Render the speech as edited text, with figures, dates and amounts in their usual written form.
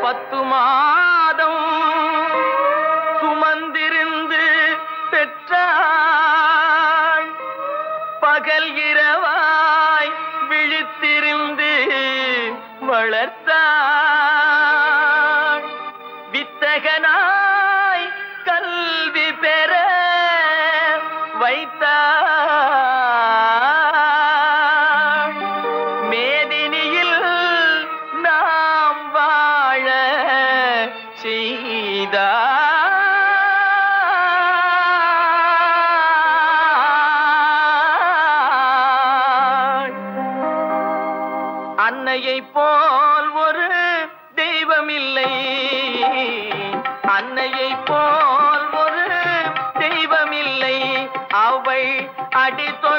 10 மாதம் சுமந்திருந்து பெற்றாள். பகல் இரவாய் விழித்திருந்து வளர்த்தாள். வித்தகனாய் கல்வி பெற வைத்தாள். மேதினியில் நாம் வாழ செய்தாள். அன்னையை போல் ஒரு தெய்வமில்லை, அன்னையை போல் ஒரு தெய்வமில்லை. அவள் அடித்தொ